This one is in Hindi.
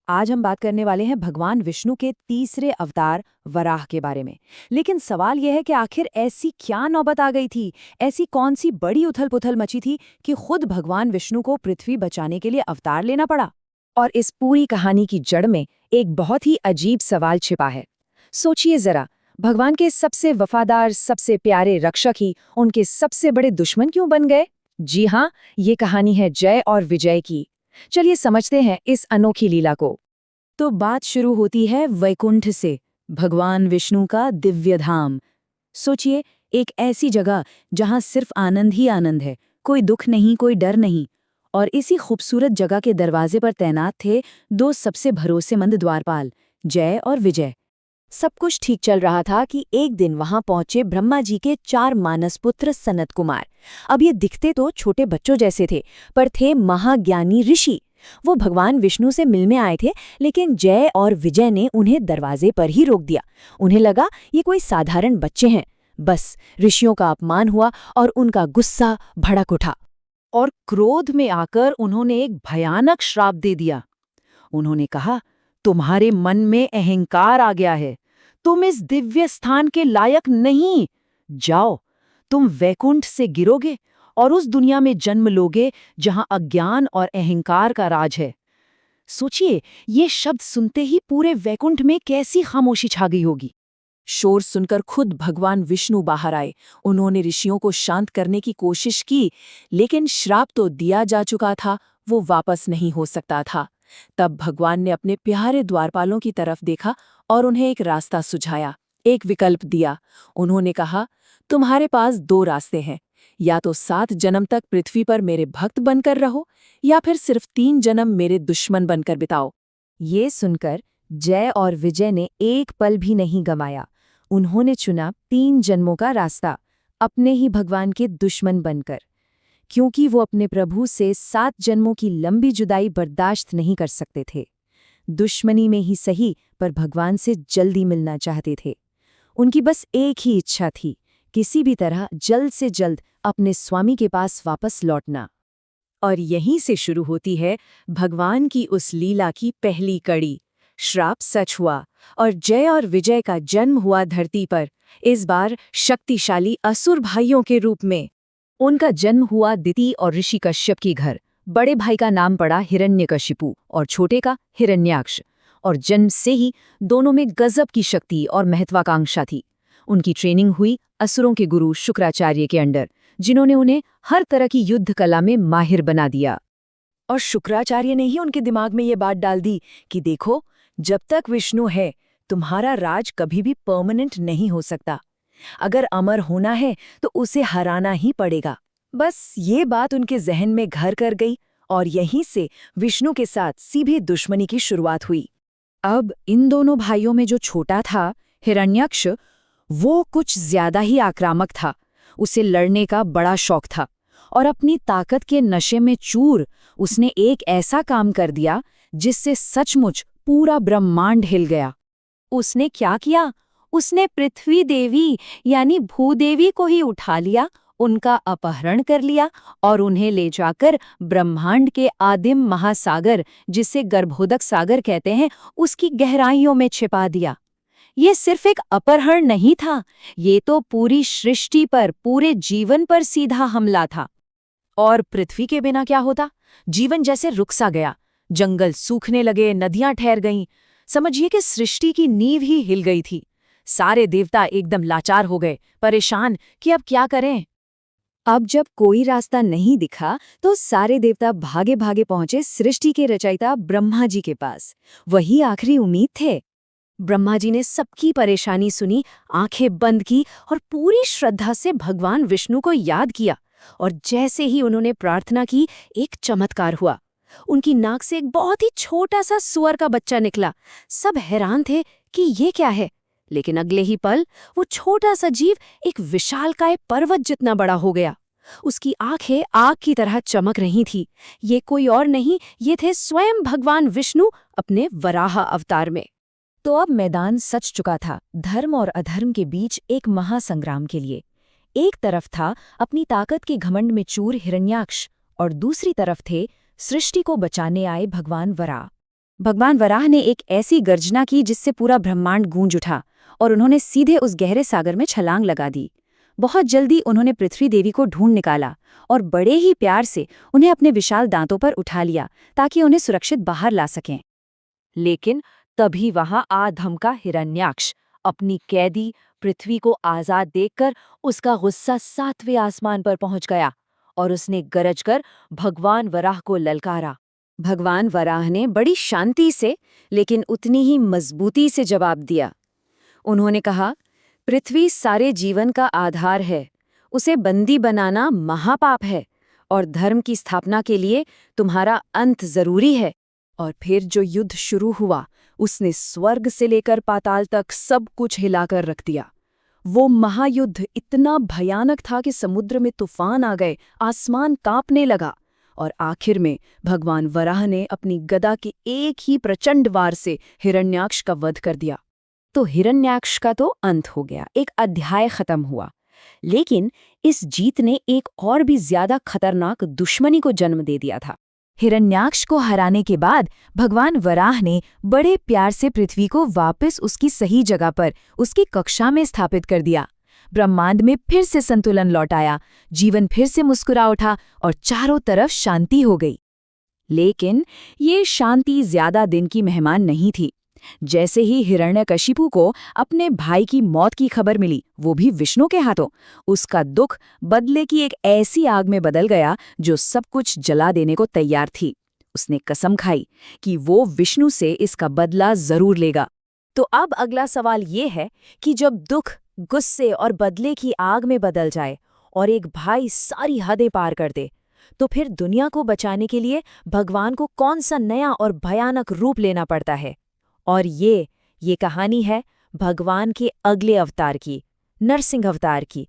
आज हम बात करने वाले हैं भगवान विष्णु के तीसरे अवतार वराह के बारे में। लेकिन सवाल यह है कि आखिर ऐसी क्या नौबत आ गई थी, ऐसी कौन सी बड़ी उथल-पुथल मची थी कि खुद भगवान विष्णु को पृथ्वी बचाने के लिए अवतार लेना पड़ा। और इस पूरी कहानी की जड़ में एक बहुत ही अजीब सवाल छिपा है। सोचिए जरा, भगवान के सबसे वफादार, सबसे प्यारे रक्षक ही उनके सबसे बड़े दुश्मन क्यों बन गए? जी हाँ, ये कहानी है जय और विजय की। चलिए समझते हैं इस अनोखी लीला को। तो बात शुरू होती है वैकुंठ से, भगवान विष्णु का दिव्य धाम। सोचिए, एक ऐसी जगह जहां सिर्फ आनंद ही आनंद है, कोई दुख नहीं, कोई डर नहीं। और इसी खूबसूरत जगह के दरवाजे पर तैनात थे दो सबसे भरोसेमंद द्वारपाल, जय और विजय। सब कुछ ठीक चल रहा था कि एक दिन वहां पहुंचे ब्रह्मा जी के 4 मानस पुत्र सनत कुमार। अब ये दिखते तो छोटे बच्चों जैसे थे, पर थे महाज्ञानी ऋषि। वो भगवान विष्णु से मिलने आए थे, लेकिन जय और विजय ने उन्हें दरवाजे पर ही रोक दिया। उन्हें लगा ये कोई साधारण बच्चे हैं। बस ऋषियों का अपमान हुआ और उनका गुस्सा भड़क उठा। और क्रोध में आकर उन्होंने एक भयानक श्राप दे दिया। उन्होंने कहा, तुम्हारे मन में अहंकार आ गया है, तुम इस दिव्य स्थान के लायक नहीं। जाओ, तुम वैकुंठ से गिरोगे और उस दुनिया में जन्म लोगे जहां अज्ञान और अहंकार का राज है। सोचिए, ये शब्द सुनते ही पूरे वैकुंठ में कैसी खामोशी छा गई होगी। शोर सुनकर खुद भगवान विष्णु बाहर आए। उन्होंने ऋषियों को शांत करने की कोशिश की, लेकिन श्राप तो दिया जा चुका था, वो वापस नहीं हो सकता था। तब भगवान ने अपने प्यारे द्वारपालों की तरफ देखा और उन्हें एक रास्ता सुझाया, एक विकल्प दिया। उन्होंने कहा, तुम्हारे पास 2 रास्ते हैं, या तो 7 जन्म तक पृथ्वी पर मेरे भक्त बनकर रहो, या फिर सिर्फ 3 जन्म मेरे दुश्मन बनकर बिताओ। ये सुनकर जय और विजय ने एक पल भी नहीं गंवाया। उन्होंने चुना 3 जन्मों का रास्ता, अपने ही भगवान के दुश्मन बनकर, क्योंकि वो अपने प्रभु से 7 जन्मों की लंबी जुदाई बर्दाश्त नहीं कर सकते थे। दुश्मनी में ही सही, पर भगवान से जल्दी मिलना चाहते थे। उनकी बस एक ही इच्छा थी, किसी भी तरह जल्द से जल्द अपने स्वामी के पास वापस लौटना। और यहीं से शुरू होती है भगवान की उस लीला की पहली कड़ी। श्राप सच हुआ और जय और विजय का जन्म हुआ धरती पर, इस बार शक्तिशाली असुर भाइयों के रूप में। उनका जन्म हुआ दिति और ऋषि कश्यप की घर। बड़े भाई का नाम पड़ा हिरण्यकशिपु और छोटे का हिरण्याक्ष। और जन्म से ही दोनों में गजब की शक्ति और महत्वाकांक्षा थी। उनकी ट्रेनिंग हुई असुरों के गुरु शुक्राचार्य के अंडर, जिन्होंने उन्हें हर तरह की युद्ध कला में माहिर बना दिया। और शुक्राचार्य ने ही उनके दिमाग में ये बात डाल दी कि देखो, जब तक विष्णु है, तुम्हारा राज कभी भी परमानेंट नहीं हो सकता। अगर अमर होना है तो उसे हराना ही पड़ेगा। बस ये बात उनके जहन में घर कर गई और यहीं से विष्णु के साथ सीधी दुश्मनी की शुरुआत हुई। अब इन दोनों भाइयों में जो छोटा था, हिरण्याक्ष, वो कुछ ज्यादा ही आक्रामक था। उसे लड़ने का बड़ा शौक था और अपनी ताकत के नशे में चूर उसने एक ऐसा काम कर दिया जिससे सचमुच पूरा ब्रह्मांड हिल गया। उसने क्या किया? उसने पृथ्वी देवी यानी भूदेवी को ही उठा लिया, उनका अपहरण कर लिया और उन्हें ले जाकर ब्रह्मांड के आदिम महासागर, जिसे गर्भोदक सागर कहते हैं, उसकी गहराइयों में छिपा दिया। ये सिर्फ एक अपहरण नहीं था, ये तो पूरी सृष्टि पर, पूरे जीवन पर सीधा हमला था। और पृथ्वी के बिना क्या होता? जीवन जैसे रुक सा गया, जंगल सूखने लगे, नदियां ठहर गईं। समझिए कि सृष्टि की नींव ही हिल गई थी। सारे देवता एकदम लाचार हो गए, परेशान कि अब क्या करें। अब जब कोई रास्ता नहीं दिखा तो सारे देवता भागे भागे पहुंचे सृष्टि के रचयिता ब्रह्मा जी के पास। वही आखिरी उम्मीद थे। ब्रह्मा जी ने सबकी परेशानी सुनी, आंखें बंद की और पूरी श्रद्धा से भगवान विष्णु को याद किया। और जैसे ही उन्होंने प्रार्थना की, एक चमत्कार हुआ। उनकी नाक से एक बहुत ही छोटा सा सूअर का बच्चा निकला। सब हैरान थे कि ये क्या है, लेकिन अगले ही पल वो छोटा सा जीव एक विशालकाय पर्वत जितना बड़ा हो गया। उसकी आंखें आग की तरह चमक रही थी। ये कोई और नहीं, ये थे स्वयं भगवान विष्णु अपने वराह अवतार में। तो अब मैदान सच चुका था, धर्म और अधर्म के बीच एक महासंग्राम के लिए। एक तरफ था अपनी ताकत के घमंड में चूर हिरण्याक्ष और दूसरी तरफ थे सृष्टि को बचाने आए भगवान वराह। भगवान वराह ने एक ऐसी गर्जना की जिससे पूरा ब्रह्मांड गूंज उठा और उन्होंने सीधे उस गहरे सागर में छलांग लगा दी। बहुत जल्दी उन्होंने पृथ्वी देवी को ढूंढ निकाला और बड़े ही प्यार से उन्हें अपने विशाल दांतों पर उठा लिया ताकि उन्हें सुरक्षित बाहर ला सकें। लेकिन तभी वहां आ धमका हिरण्याक्ष। अपनी कैदी पृथ्वी को आजाद देखकर उसका गुस्सा 7वें आसमान पर पहुंच गया और उसने गरज कर भगवान वराह को ललकारा। भगवान वराह ने बड़ी शांति से लेकिन उतनी ही मजबूती से जवाब दिया। उन्होंने कहा, पृथ्वी सारे जीवन का आधार है, उसे बंदी बनाना महापाप है और धर्म की स्थापना के लिए तुम्हारा अंत जरूरी है। और फिर जो युद्ध शुरू हुआ उसने स्वर्ग से लेकर पाताल तक सब कुछ हिलाकर रख दिया। वो महायुद्ध इतना भयानक था कि समुद्र में तूफान आ गए, आसमान कांपने लगा और आखिर में भगवान वराह ने अपनी गदा के एक ही प्रचंड वार से हिरण्याक्ष का वध कर दिया। तो हिरण्याक्ष का तो अंत हो गया, एक अध्याय खत्म हुआ। लेकिन इस जीत ने एक और भी ज्यादा खतरनाक दुश्मनी को जन्म दे दिया था। हिरण्याक्ष को हराने के बाद भगवान वराह ने बड़े प्यार से पृथ्वी को वापस उसकी सही जगह पर उसकी कक्षा में स्थापित कर दिया। ब्रह्मांड में फिर से संतुलन लौट आया, जीवन फिर से मुस्कुरा उठा और चारों तरफ शांति हो गई। लेकिन ये शांति ज्यादा दिन की मेहमान नहीं थी। जैसे ही हिरण्यकशिपु को अपने भाई की मौत की खबर मिली, वो भी विष्णु के हाथों, उसका दुख बदले की एक ऐसी आग में बदल गया जो सब कुछ जला देने को तैयार थी। उसने कसम खाई कि वो विष्णु से इसका बदला जरूर लेगा। तो अब अगला सवाल ये है कि जब दुख गुस्से और बदले की आग में बदल जाए और एक भाई सारी हदें पार कर दे, तो फिर दुनिया को बचाने के लिए भगवान को कौन सा नया और भयानक रूप लेना पड़ता है। और ये कहानी है भगवान के अगले अवतार की, नरसिंह अवतार की।